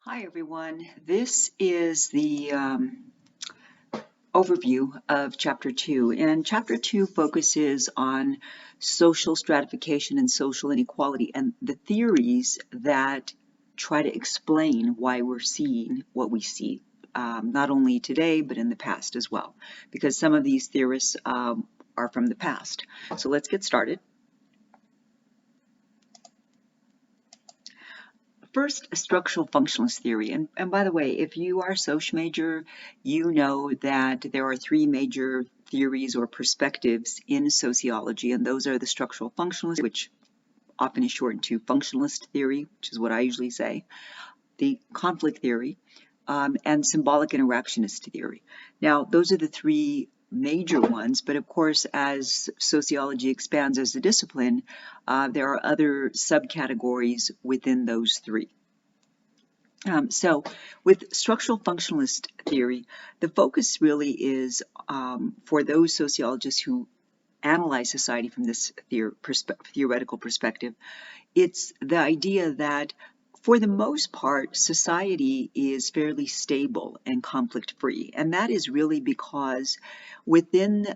Hi, everyone. This is the overview of Chapter 2. And Chapter 2 focuses on social stratification and social inequality and the theories that try to explain why we're seeing what we see, not only today, but in the past as well, because some of these theorists are from the past. So let's get started. First, structural functionalist theory. And by the way, if you are a Soc major, you know that there are three major theories or perspectives in sociology, and those are the structural functionalist, which often is shortened to functionalist theory, which is what I usually say, the conflict theory, and symbolic interactionist theory. Now, those are the three major ones, but of course, as sociology expands as a discipline, there are other subcategories within those three. So with structural functionalist theory, the focus really is for those sociologists who analyze society from this theoretical perspective, it's the idea that for the most part, society is fairly stable and conflict-free. And that is really because within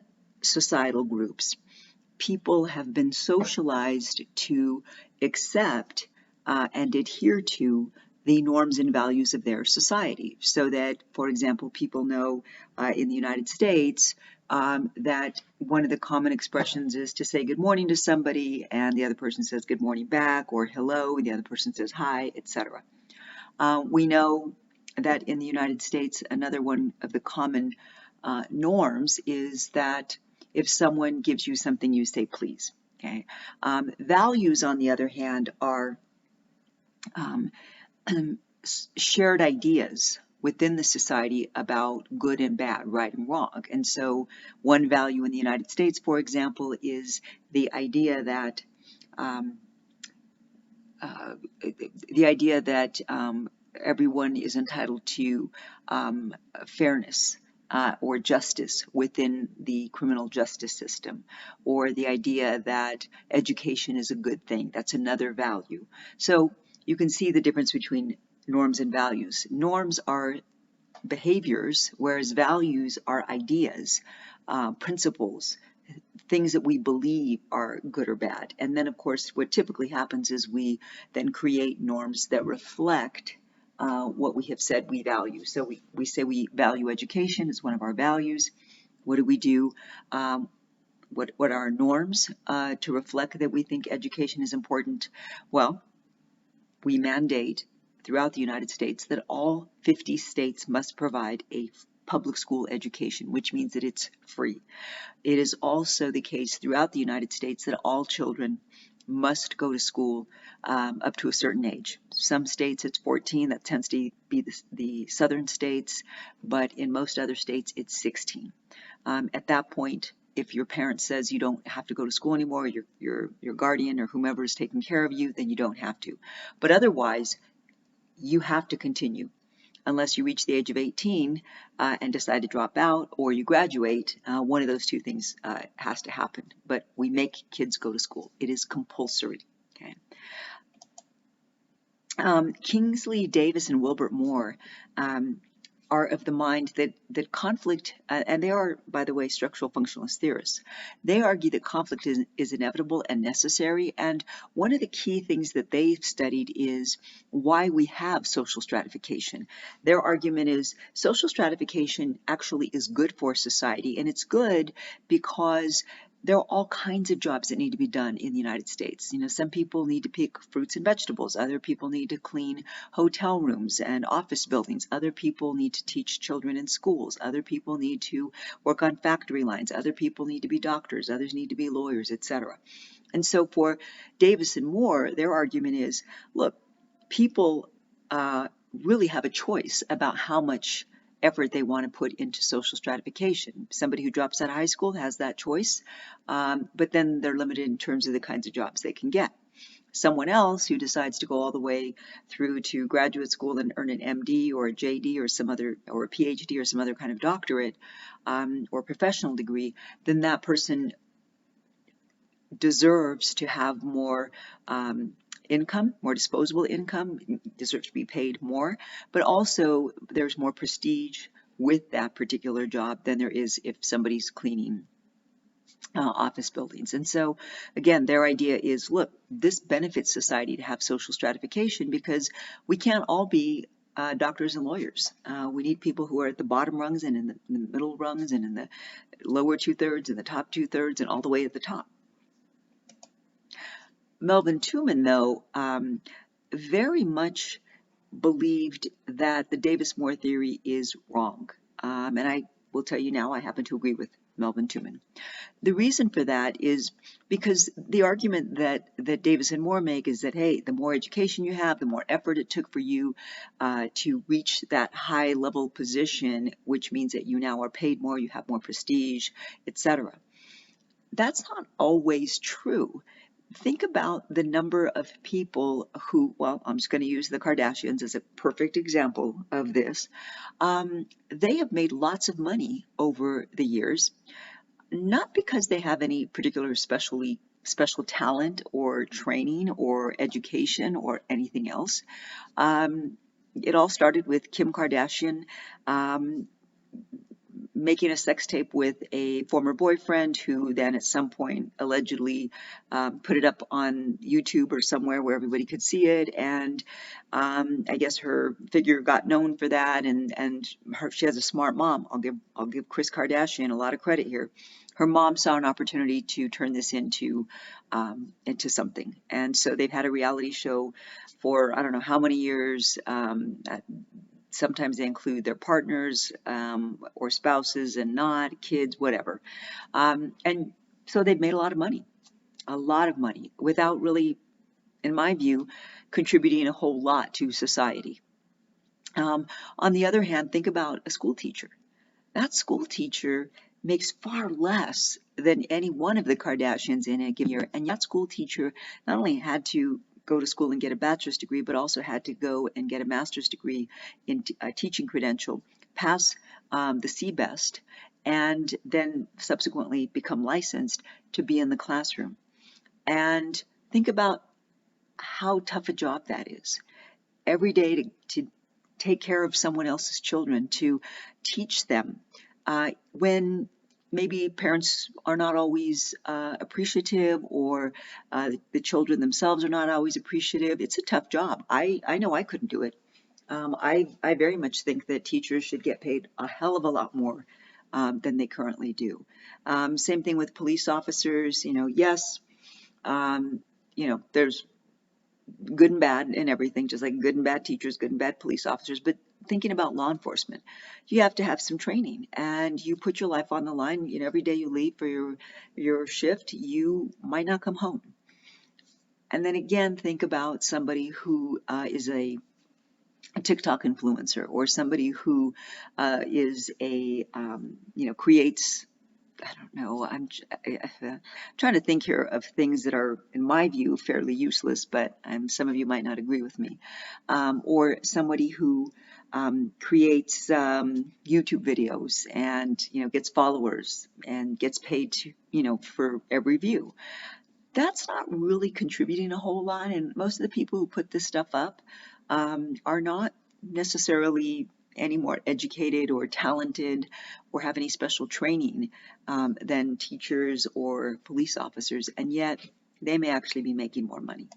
societal groups, people have been socialized to accept and adhere to the norms and values of their society. So that, for example, people know in the United States that one of the common expressions is to say good morning to somebody and the other person says good morning back, or hello, and the other person says hi, etc. We know that in the United States, another one of the common norms is that if someone gives you something, you say please. Okay. Values, on the other hand, are shared ideas within the society about good and bad, right and wrong. And so one value in the United States, for example, is the idea that everyone is entitled to fairness or justice within the criminal justice system, or the idea that education is a good thing. That's another value. So you can see the difference between norms and values. Norms are behaviors, whereas values are ideas, principles, things that we believe are good or bad. And then, of course, what typically happens is we then create norms that reflect what we have said we value. So we say we value education as one of our values. What do we do? What are our norms to reflect that we think education is important? Well, we mandate throughout the United States that all 50 states must provide a public school education, which means that it's free. It is also the case throughout the United States that all children must go to school up to a certain age. Some states it's 14, that tends to be the southern states, but in most other states it's 16. At that point, if your parent says you don't have to go to school anymore, your guardian or whomever is taking care of you, then you don't have to. But otherwise, you have to continue unless you reach the age of 18 and decide to drop out, or you graduate. One of those two things has to happen. But we make kids go to school. It is compulsory. Okay. Kingsley Davis and Wilbert Moore are of the mind that conflict, and they are, by the way, structural functionalist theorists, they argue that conflict is inevitable and necessary. And one of the key things that they've studied is why we have social stratification. Their argument is social stratification actually is good for society, and it's good because there are all kinds of jobs that need to be done in the United States. You know, some people need to pick fruits and vegetables. Other people need to clean hotel rooms and office buildings. Other people need to teach children in schools. Other people need to work on factory lines. Other people need to be doctors. Others need to be lawyers, etc. And so for Davis and Moore, their argument is, look, people really have a choice about how much effort they want to put into social stratification. Somebody who drops out of high school has that choice, but then they're limited in terms of the kinds of jobs they can get. Someone else who decides to go all the way through to graduate school and earn an MD or a JD or some other, or a PhD or some other kind of doctorate or professional degree, then that person deserves to have more income, more disposable income, deserves to be paid more, but also there's more prestige with that particular job than there is if somebody's cleaning office buildings. And so, again, their idea is, look, this benefits society to have social stratification because we can't all be doctors and lawyers. We need people who are at the bottom rungs and in the middle rungs and in the lower 2/3 and the top 2/3 and all the way at the top. Melvin Tooman, though, very much believed that the Davis-Moore theory is wrong. And I will tell you now, I happen to agree with Melvin Tooman. The reason for that is because the argument that Davis and Moore make is that, hey, the more education you have, the more effort it took for you to reach that high level position, which means that you now are paid more, you have more prestige, etc. That's not always true. Think about the number of people who, well, I'm just going to use the Kardashians as a perfect example of this. They have made lots of money over the years, not because they have any particular special talent or training or education or anything else. It all started with Kim Kardashian making a sex tape with a former boyfriend who then at some point allegedly put it up on YouTube or somewhere where everybody could see it. And I guess her figure got known for that. And she has a smart mom. I'll give Kris Kardashian a lot of credit here. Her mom saw an opportunity to turn this into something. And so they've had a reality show for I don't know how many years. Sometimes they include their partners or spouses and not kids, whatever. And so they've made a lot of money, without really, in my view, contributing a whole lot to society. On the other hand, think about a school teacher. That school teacher makes far less than any one of the Kardashians in a given year. And that school teacher not only had to go to school and get a bachelor's degree, but also had to go and get a master's degree in a teaching credential, pass the CBEST, and then subsequently become licensed to be in the classroom. And think about how tough a job that is. Every day to take care of someone else's children, to teach them, when maybe parents are not always appreciative, or the children themselves are not always appreciative. It's a tough job. I know I couldn't do it. I very much think that teachers should get paid a hell of a lot more than they currently do. Same thing with police officers. Yes, there's good and bad in everything, just like good and bad teachers, good and bad police officers. But thinking about law enforcement, you have to have some training, and you put your life on the line. Every day you leave for your shift, you might not come home. And then again, think about somebody who is a TikTok influencer, or somebody who is creates, I don't know, I'm trying to think here of things that are, in my view, fairly useless, but some of you might not agree with me. Or somebody who creates YouTube videos and, gets followers and gets paid for every view. That's not really contributing a whole lot, and most of the people who put this stuff up are not necessarily any more educated or talented or have any special training than teachers or police officers, and yet they may actually be making more money.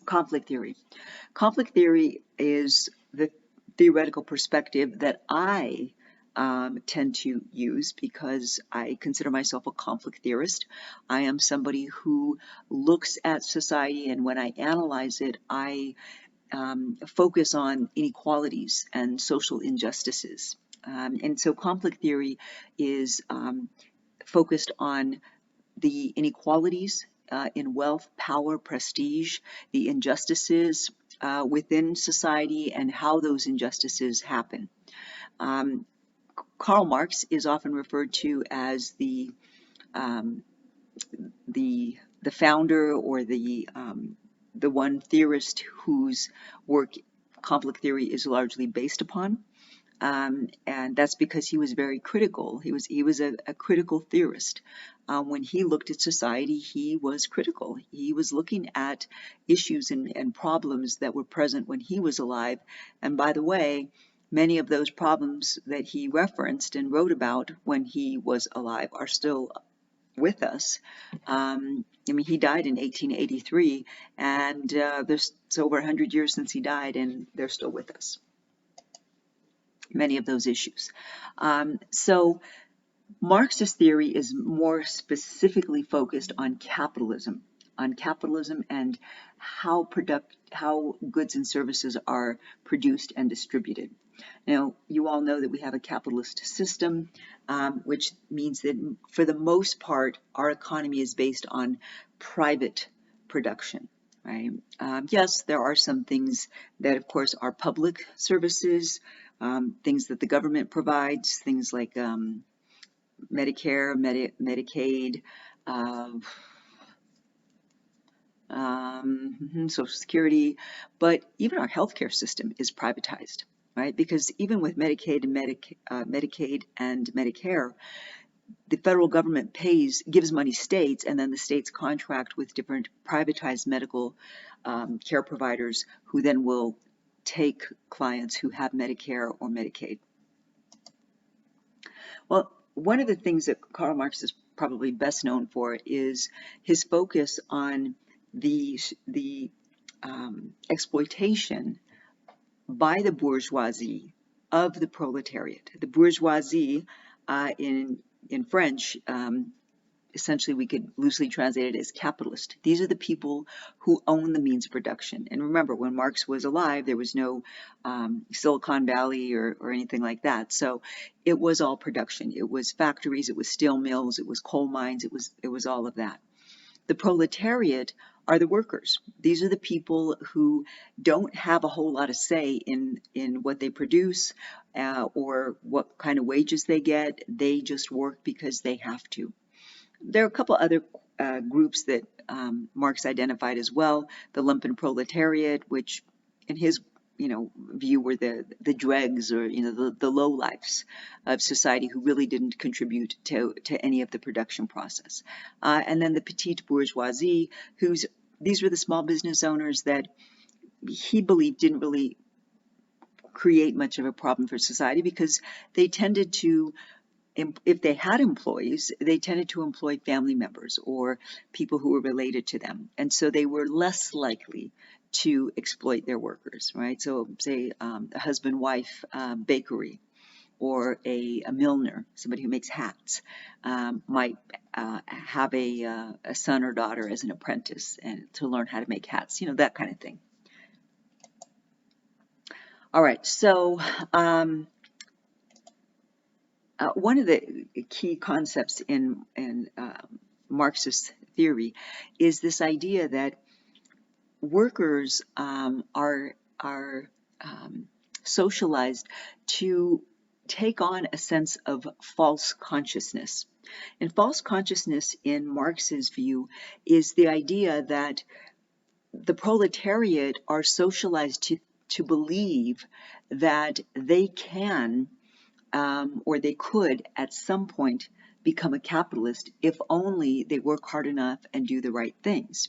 Conflict theory. Conflict theory is the theoretical perspective that I tend to use because I consider myself a conflict theorist. I am somebody who looks at society, and when I analyze it, I focus on inequalities and social injustices. And so conflict theory is focused on the inequalities in wealth, power, prestige, the injustices within society, and how those injustices happen. Karl Marx is often referred to as the founder, or the one theorist whose work conflict theory is largely based upon. And that's because he was very critical. He was a critical theorist. When he looked at society, he was critical. He was looking at issues and problems that were present when he was alive. And by the way, many of those problems that he referenced and wrote about when he was alive are still with us. I mean, he died in 1883, and it's over 100 years since he died, and they're still with us, many of those issues. So Marxist theory is more specifically focused on capitalism and how goods and services are produced and distributed. Now, you all know that we have a capitalist system, which means that for the most part, our economy is based on private production. Right? Yes, there are some things that, of course, are public services, things that the government provides, things like Medicare, Medicaid, Social Security, but even our healthcare system is privatized, right? Because even with Medicaid and Medicare, the federal government gives money states, and then the states contract with different privatized medical care providers who then will take clients who have Medicare or Medicaid. Well, one of the things that Karl Marx is probably best known for is his focus on the exploitation by the bourgeoisie of the proletariat. The bourgeoisie, in French, essentially we could loosely translate it as capitalist. These are the people who own the means of production. And remember, when Marx was alive, there was no Silicon Valley or anything like that. So it was all production. It was factories, it was steel mills, it was coal mines, it was all of that. The proletariat are the workers. These are the people who don't have a whole lot of say in what they produce or what kind of wages they get. They just work because they have to. There are a couple other groups that Marx identified as well. The lumpen proletariat, which in his view were the dregs, or the lowlifes of society who really didn't contribute to any of the production process. And then the petite bourgeoisie, these were the small business owners that he believed didn't really create much of a problem for society, because they tended to, if they had employees, they tended to employ family members or people who were related to them. And so they were less likely to exploit their workers, right? So say a husband-wife bakery, or a milliner, somebody who makes hats, might have a son or daughter as an apprentice and to learn how to make hats, that kind of thing. All right, so one of the key concepts in Marxist theory is this idea that workers are socialized to take on a sense of false consciousness. And false consciousness, in Marx's view, is the idea that the proletariat are socialized to believe that they can or they could at some point become a capitalist if only they work hard enough and do the right things.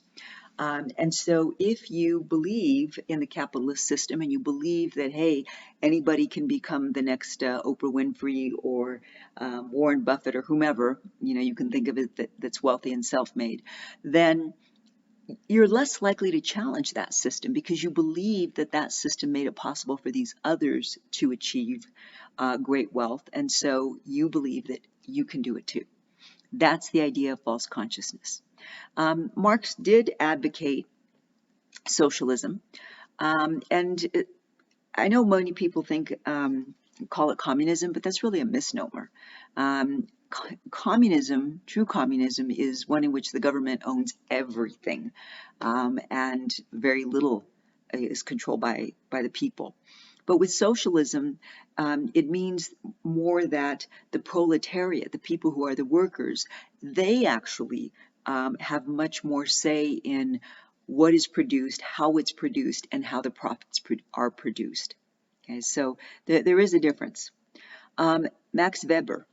And so if you believe in the capitalist system and you believe that, hey, anybody can become the next Oprah Winfrey or Warren Buffett or whomever, you can think of it that's wealthy and self-made, then you're less likely to challenge that system, because you believe that that system made it possible for these others to achieve great wealth. And so you believe that you can do it too. That's the idea of false consciousness. Marx did advocate socialism, and I know many people call it communism, but that's really a misnomer. Communism, true communism, is one in which the government owns everything, and very little is controlled by the people. But with socialism, it means more that the proletariat, the people who are the workers, they actually have much more say in what is produced, how it's produced, and how the profits are produced. Okay, so there is a difference. Max Weber.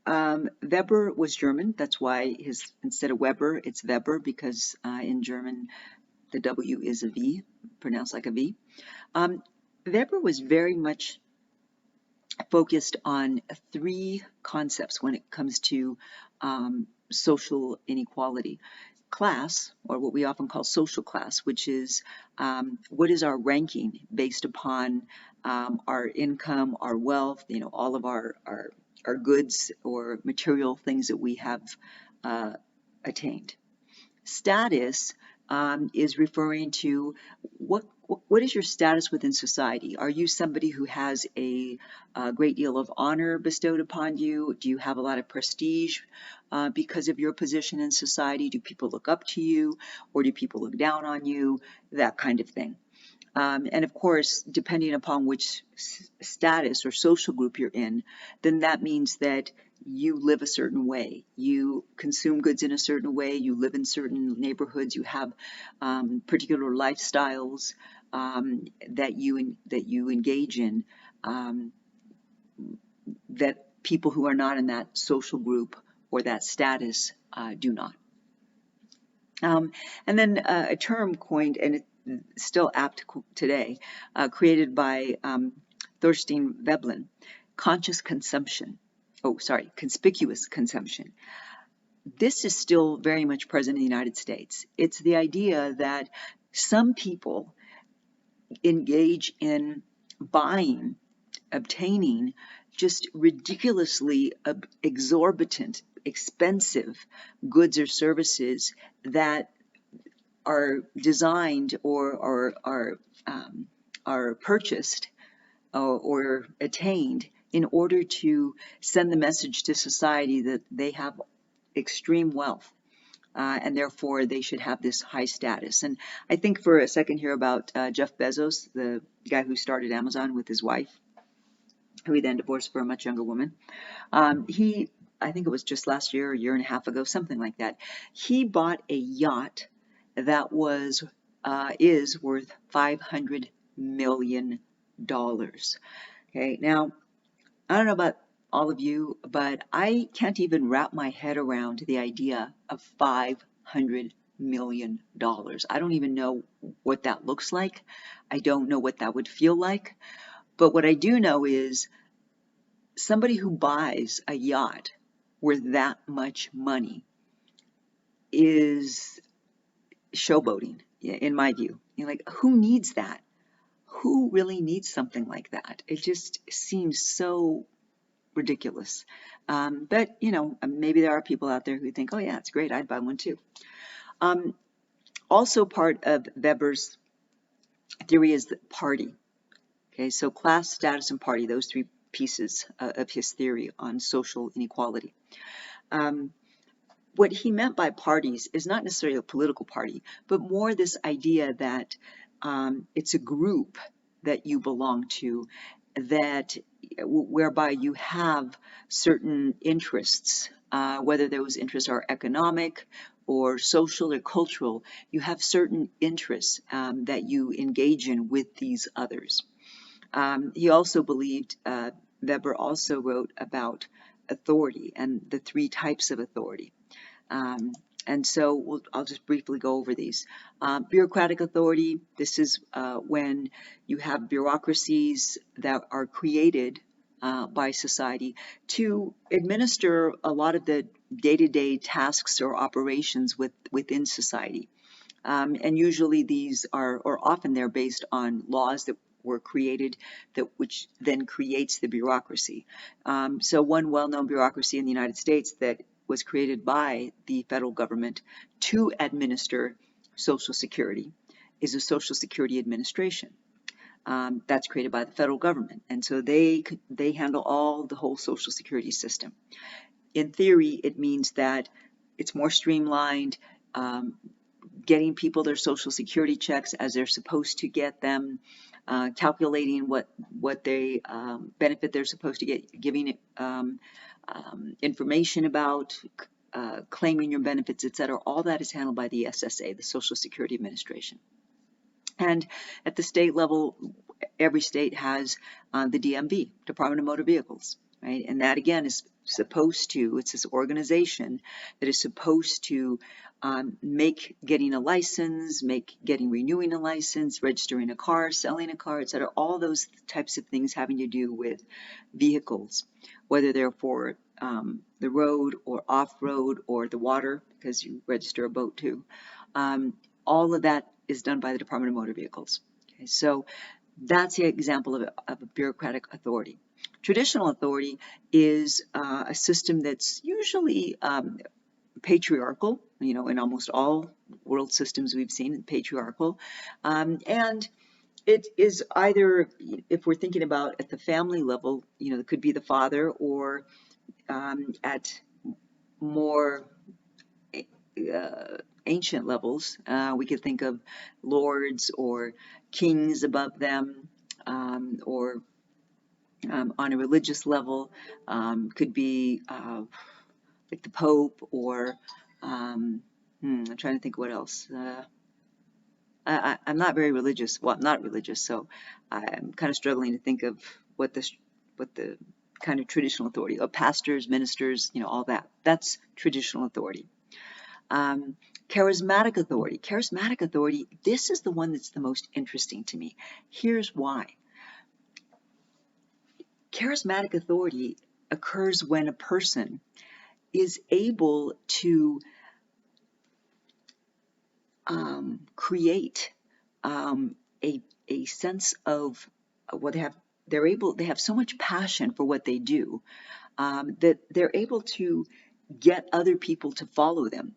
Weber was German. That's why instead of Weber, it's Weber, because in German the W is a V, pronounced like a V. Weber was very much focused on three concepts when it comes to social inequality. Class, or what we often call social class, which is what is our ranking based upon our income, our wealth, all of our goods or material things that we have attained. Status is referring to what is your status within society? Are you somebody who has a great deal of honor bestowed upon you? Do you have a lot of prestige because of your position in society? Do people look up to you, or do people look down on you? That kind of thing. And of course, depending upon which status or social group you're in, then that means that you live a certain way. You consume goods in a certain way. You live in certain neighborhoods. You have particular lifestyles that you engage in that people who are not in that social group or that status do not. And then a term coined, and it's still apt today, created by Thorstein Veblen, conscious consumption. Oh, sorry, conspicuous consumption. This is still very much present in the United States. It's the idea that some people engage in buying, obtaining just ridiculously exorbitant, expensive goods or services that are designed or are purchased or attained in order to send the message to society that they have extreme wealth. And therefore they should have this high status. And I think for a second here about Jeff Bezos, the guy who started Amazon with his wife, who he then divorced for a much younger woman. I think it was just last year, a year and a half ago, something like that. He bought a yacht that is worth $500 million. Okay, now I don't know about all of you, but I can't even wrap my head around the idea of $500 million. I don't even know what that looks like. I don't know what that would feel like. But what I do know is somebody who buys a yacht worth that much money is showboating, in my view. Like, who needs that? Who really needs something like that? It just seems so ridiculous. But, maybe there are people out there who think, oh yeah, it's great, I'd buy one too. Also part of Weber's theory is the party. Okay, so class, status, and party, those three pieces of his theory on social inequality. What he meant by parties is not necessarily a political party, but more this idea that it's a group that you belong to, that whereby you have certain interests, whether those interests are economic or social or cultural, you have certain interests that you engage in with these others. He also believed, Weber also wrote about authority and the three types of authority. And so I'll just briefly go over these. Bureaucratic authority, this is when you have bureaucracies that are created by society to administer a lot of the day-to-day tasks or operations within society. And usually these are, or often they're based on laws that were created, which then creates the bureaucracy. So one well-known bureaucracy in the United States that was created by the federal government to administer Social Security is the Social Security Administration. That's created by the federal government, and so they handle the whole Social Security system. In theory, it means that it's more streamlined, getting people their Social Security checks as they're supposed to get them, calculating what they benefit they're supposed to get, giving it information about claiming your benefits, etc. All that is handled by the SSA, the Social Security Administration. And at the state level, every state has the DMV, Department of Motor Vehicles, right? And that again is supposed to, it's this organization that is supposed to make getting a license, make getting renewing a license, registering a car, selling a car, etc. All those types of things having to do with vehicles, whether they're for the road or off-road or the water, because you register a boat too. All of that is done by the Department of Motor Vehicles. Okay, so that's the example of a bureaucratic authority. Traditional authority is a system that's usually patriarchal, in almost all world systems we've seen, patriarchal. And it is either, if we're thinking about at the family level, it could be the father, or at more ancient levels, we could think of lords or kings above them, or on a religious level, could be like the Pope, or I'm trying to think what else. I'm not very religious. Well, I'm not religious, so I'm kind of struggling to think of what the kind of traditional authority, pastors, ministers, all that. That's traditional authority. Charismatic authority. Charismatic authority, this is the one that's the most interesting to me. Here's why. Charismatic authority occurs when a person is able to create a sense of what they have. They have so much passion for what they do that they're able to get other people to follow them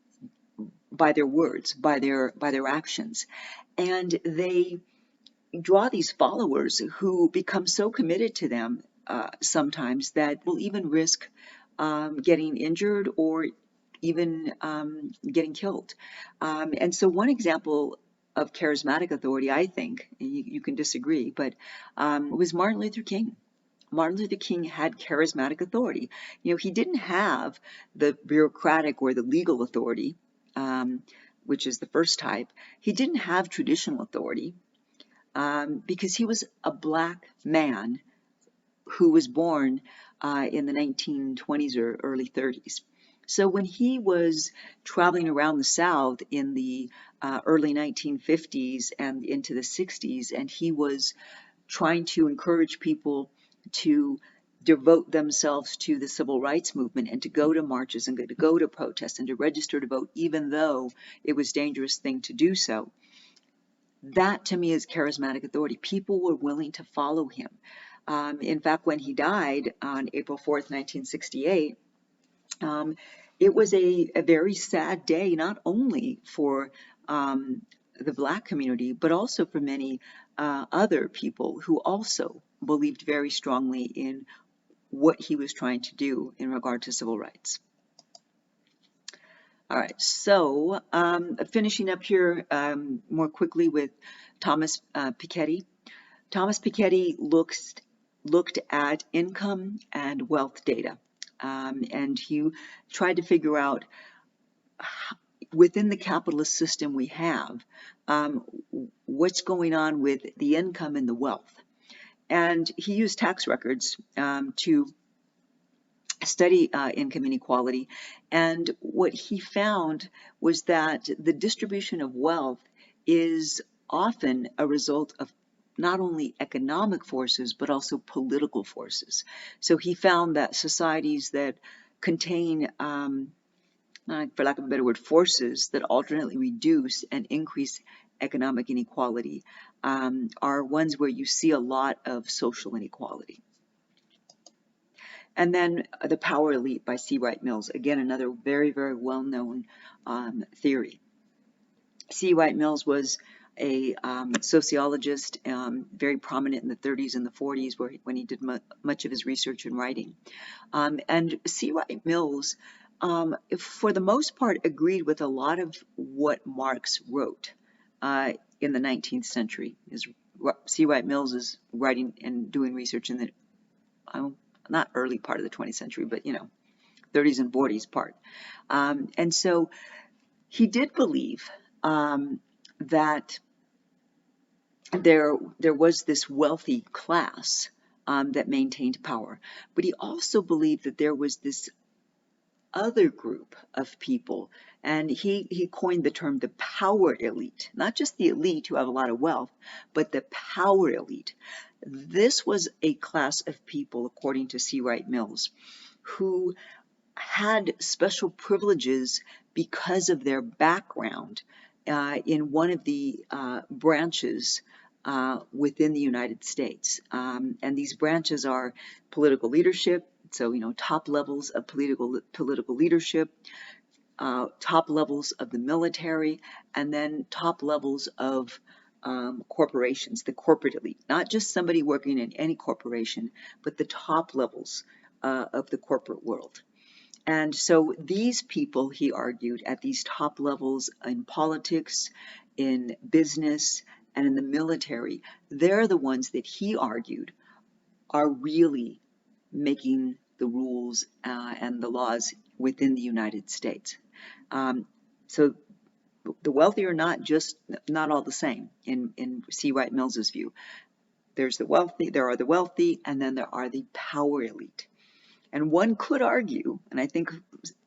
by their words, by their actions, and they draw these followers who become so committed to them sometimes that will even risk getting injured or even getting killed. And so one example of charismatic authority, I think, and you can disagree, but was Martin Luther King. Martin Luther King had charismatic authority. He didn't have the bureaucratic or the legal authority, which is the first type. He didn't have traditional authority because he was a black man who was born in the 1920s or early 30s. So when he was traveling around the South in the early 1950s and into the 60s, and he was trying to encourage people to devote themselves to the civil rights movement and to go to marches and to go to protests and to register to vote, even though it was a dangerous thing to do so. That to me is charismatic authority. People were willing to follow him. In fact, when he died on April 4th, 1968, it was a very sad day, not only for the Black community, but also for many other people who also believed very strongly in what he was trying to do in regard to civil rights. All right, so finishing up here more quickly with Thomas Piketty. Thomas Piketty looked at income and wealth data, and he tried to figure out within the capitalist system we have, what's going on with the income and the wealth. And he used tax records to study income inequality, and what he found was that the distribution of wealth is often a result of not only economic forces but also political forces. So he found that societies that contain, for lack of a better word, forces that alternately reduce and increase economic inequality are ones where you see a lot of social inequality. And then The Power Elite by C. Wright Mills, again, another very, very well-known theory. C. Wright Mills was a sociologist, very prominent in the 30s and the 40s, when he did much of his research and writing. And C. Wright Mills, for the most part, agreed with a lot of what Marx wrote in the 19th century. C. Wright Mills is writing and doing research in the not early part of the 20th century, but 30s and 40s part. And so he did believe that there was this wealthy class that maintained power, but he also believed that there was this other group of people, and he coined the term the power elite, not just the elite who have a lot of wealth, but the power elite. This was a class of people, according to C. Wright Mills, who had special privileges because of their background in one of the branches within the United States. And these branches are political leadership, so, top levels of political leadership, top levels of the military, and then top levels of corporations, the corporate elite, not just somebody working in any corporation, but the top levels of the corporate world. And so these people, he argued, at these top levels in politics, in business, and in the military, they're the ones that he argued are really making the rules and the laws within the United States. So the wealthy are not all the same in C. Wright Mills's view. There are the wealthy, and then there are the power elite. And one could argue, and I think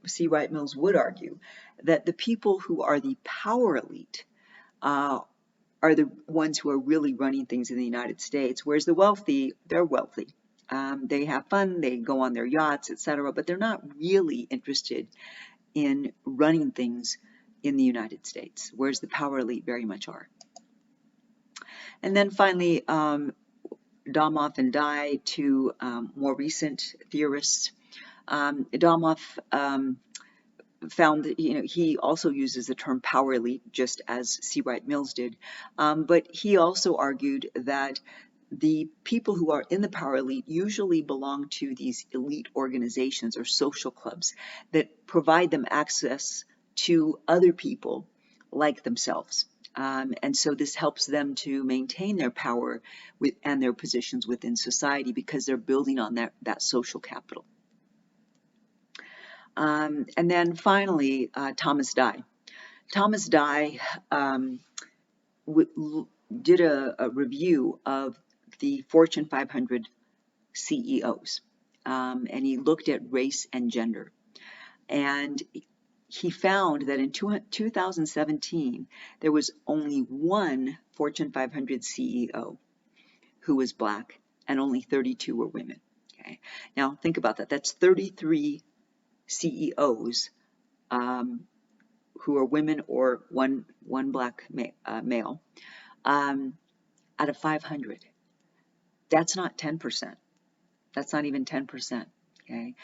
C. Wright Mills would argue, that the people who are the power elite are the ones who are really running things in the United States, whereas the wealthy, they're wealthy. They have fun, they go on their yachts, etc., but they're not really interested in running things in the United States, whereas the power elite very much are. And then finally, Domoff and Dye, two more recent theorists. Domoff found that he also uses the term power elite, just as C. Wright Mills did, but he also argued that the people who are in the power elite usually belong to these elite organizations or social clubs that provide them access to other people like themselves. And so this helps them to maintain their power and their positions within society because they're building on that social capital. And then finally, Thomas Dye. Thomas Dye did a review of the Fortune 500 CEOs, and he looked at race and gender. And he found that in 2017, there was only one Fortune 500 CEO who was Black, and only 32 were women. Okay, now think about that. That's 33 CEOs who are women or one Black male out of 500. That's not 10%. That's not even 10%. Okay,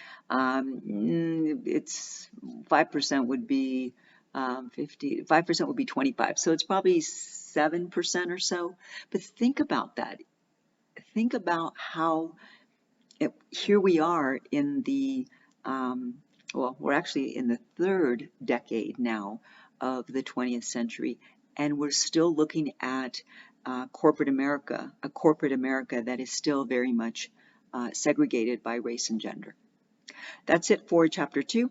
it's 5% would be 50. 5% would be 25. So it's probably 7% or so. But think about that. Think about how here we are in the well, we're actually in the third decade now of the 20th century, and we're still looking at corporate America, a corporate America that is still very much segregated by race and gender. That's it for Chapter 2,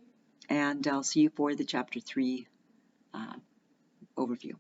and I'll see you for the Chapter 3 overview.